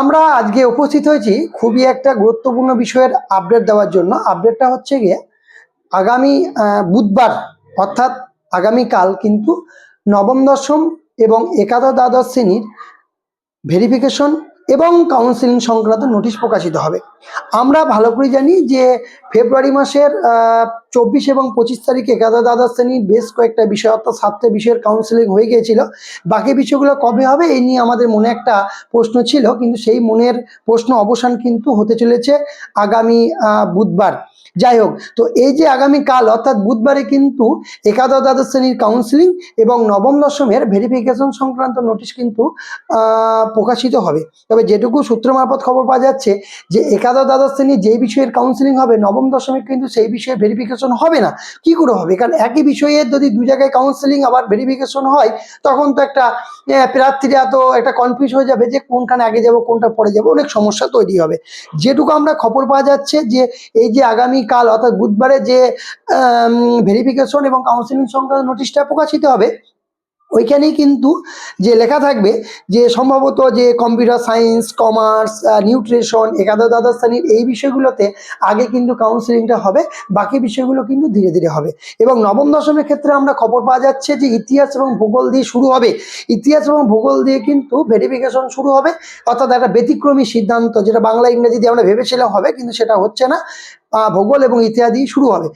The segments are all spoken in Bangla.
আমরা আজকে উপস্থিত হয়েছি খুবই একটা গুরুত্বপূর্ণ বিষয়ের আপডেট দেওয়ার জন্য। আপডেটটা হচ্ছে গিয়ে আগামী বুধবার অর্থাৎ আগামীকাল কিন্তু নবম দশম এবং একাদশ দ্বাদশ শ্রেণীর ভেরিফিকেশন এবং কাউন্সিলিং সংক্রান্ত নোটিশ প্রকাশিত হবে। আমরা ভালো করে জানি যে ফেব্রুয়ারি মাসের 24 এবং 25 তারিখে একাদশ দ্বাদশ শ্রেণীর বেশ কয়েকটা বিষয় অর্থাৎ 7টা বিষয়ের কাউন্সিলিং হয়ে গিয়েছিল। বাকি বিষয়গুলো কবে হবে এই নিয়ে আমাদের মনে একটা প্রশ্ন ছিল, কিন্তু সেই মনের প্রশ্ন অবসান কিন্তু হতে চলেছে আগামী বুধবার। যাই হোক, তো এই যে আগামীকাল অর্থাৎ বুধবারে কিন্তু একাদশ দ্বাদশ শ্রেণীর কাউন্সিলিং এবং নবম দশমের ভেরিফিকেশন সংক্রান্ত নোটিশ কিন্তু প্রকাশিত হবে। তবে যেটুকু সূত্র মারফত খবর পাওয়া যাচ্ছে যে একাদশ দ্বাদশ শ্রেণীর যেই বিষয়ের কাউন্সিলিং হবে নবম দশমের কিন্তু সেই বিষয়ে ভেরিফিকেশন হবে না। কি করে হবে? কারণ একই বিষয়ের যদি দুই জায়গায় কাউন্সিলিং আবার ভেরিফিকেশন হয় তখন তো একটা প্রার্থীরা তো একটা কনফিউজ হয়ে যাবে যে কোনখানে আগে যাব কোনটা পরে যাব, অনেক সমস্যা তৈরি হবে। যেটুকু আমরা খবর পাওয়া যাচ্ছে যে এই যে আগামীকাল অর্থাৎ বুধবারে যে ভেরিফিকেশন এবং কাউন্সিলিং সংক্রান্ত নোটিশটা প্রকাশিত হবে ওইখানেই কিন্তু যে লেখা থাকবে যে সম্ভবত যে কম্পিউটার সায়েন্স, কমার্স, নিউট্রিশন, একাদশ দ্বাদশ শ্রেণীর এই বিষয়গুলোতে আগে কিন্তু কাউন্সিলিংটা হবে, বাকি বিষয়গুলো কিন্তু ধীরে ধীরে হবে। এবং নবম দশমের ক্ষেত্রে আমরা খবর পাওয়া যাচ্ছে যে ইতিহাস এবং ভূগোল দিয়ে শুরু হবে। ইতিহাস এবং ভূগোল দিয়ে কিন্তু ভেরিফিকেশন শুরু হবে, অর্থাৎ একটা ব্যতিক্রমী সিদ্ধান্ত যেটা বাংলা ইংরেজি দিয়ে আমরা ভেবেছিলাম হবে কিন্তু সেটা হচ্ছে না। ভূগোল এবং ইতিহাস দিয়ে শুরু হবে।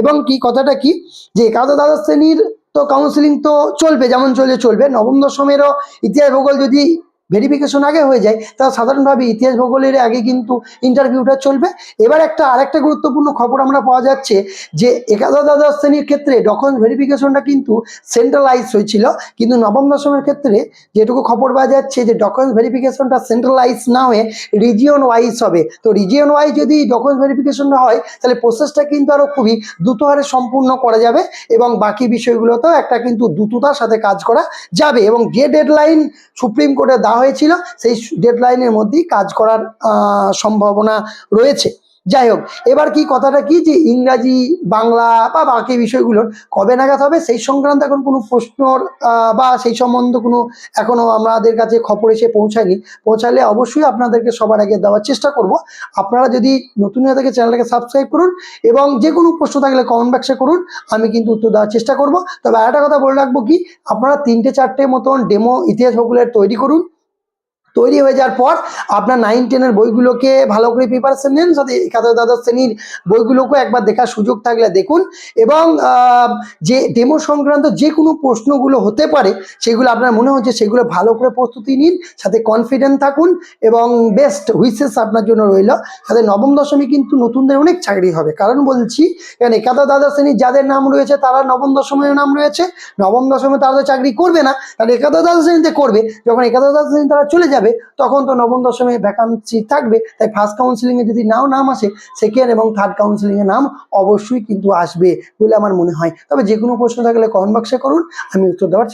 এবং কি কথাটা কি যে একাদশ দ্বাদশ শ্রেণীর তো কাউন্সিলিং তো চলবে, যেমন চলবে নবম দশমেরও ইতিহাস ভূগোল যদি ভেরিফিকেশন আগে হয়ে যায় তাহলে সাধারণভাবে ইতিহাস ভূগোলের আগে কিন্তু ইন্টারভিউটা চলবে। এবার আরেকটা গুরুত্বপূর্ণ খবর আমরা পাওয়া যাচ্ছে যে একাদশ দ্বাদশ শ্রেণীর ক্ষেত্রে ডকুমেন্ট ভেরিফিকেশনটা কিন্তু সেন্ট্রালাইজ হয়েছিল, কিন্তু নবম দশমের ক্ষেত্রে যেটুকু খবর পাওয়া যাচ্ছে যে ডকুমেন্ট ভেরিফিকেশনটা সেন্ট্রালাইজ না হয়ে রিজিয়ন ওয়াইজ হবে। তো রিজিয়ন ওয়াইজ যদি ডকুমেন্ট ভেরিফিকেশনটা হয় তাহলে প্রসেসটা কিন্তু আরও খুবই দ্রুত হারে সম্পূর্ণ করা যাবে এবং বাকি বিষয়গুলোতেও একটা কিন্তু দ্রুততার সাথে কাজ করা যাবে। এবং যে ডেডলাইন সুপ্রিম কোর্টে দেওয়া হয়েছিল সেই ডেডলাইনের মধ্যেই কাজ করার সম্ভাবনা রয়েছে। যাই হোক, এবার কি কথাটা কি যে ইংরাজি, বাংলা বা বাকি বিষয়গুলোর কবে নাগাদ হবে সেই সংক্রান্ত এখন কোনো প্রশ্নর বা সেই সম্বন্ধে কোনো এখনো আমাদের কাছে খবর এসে পৌঁছায়নি। পৌঁছালে অবশ্যই আপনাদেরকে সবার আগে দেওয়ার চেষ্টা করব। আপনারা যদি নতুন হয়ে থাকে চ্যানেলটাকে সাবস্ক্রাইব করুন এবং যে কোনো প্রশ্ন থাকলে কমেন্ট বক্সে করুন, আমি কিন্তু উত্তর দেওয়ার চেষ্টা করব। তবে আরেকটা কথা বলে রাখবো কি, আপনারা 3-4টে মতন ডেমো ইতিহাস ভূগোলের তৈরি করুন। তৈরি হয়ে যাওয়ার পর আপনার 9-10-এর বইগুলোকে ভালো করে প্রিপারেশন নেন, সাথে একাদশ দ্বাদশ শ্রেণীর বইগুলোকেও একবার দেখার সুযোগ থাকলে দেখুন। এবং যে ডেমো সংক্রান্ত যে কোনো প্রশ্নগুলো হতে পারে সেগুলো আপনার মনে হচ্ছে সেগুলো ভালো করে প্রস্তুতি নিন, সাথে কনফিডেন্ট থাকুন এবং বেস্ট উইসেস আপনার জন্য রইল। সাথে নবম দশমী কিন্তু নতুনদের অনেক চাকরি হবে, কারণ বলছি কারণ একাদশ দ্বাদশ শ্রেণীর যাদের নাম রয়েছে তারা নবম দশমের নাম রয়েছে, নবম দশমে তারা তো চাকরি করবে না, তাহলে একাদশ দ্বাদশ শ্রেণীতে করবে। যখন একাদশ দ্বাদশ শ্রেণী তারা চলে যাবে তখন তো নবম দশমে ভ্যাকান্সি থাকবে, তাই ফার্স্ট কাউন্সিলিংয়ে যদি নাম আসে সেকেন্ড এবং থার্ড কাউন্সিলিংয়ে নাম অবশ্যই কিন্তু আসবে বলে আমার মনে হয়। তবে যে কোনো প্রশ্ন থাকলে কমেন্ট বক্সে করুন, আমি উত্তর দেওয়ার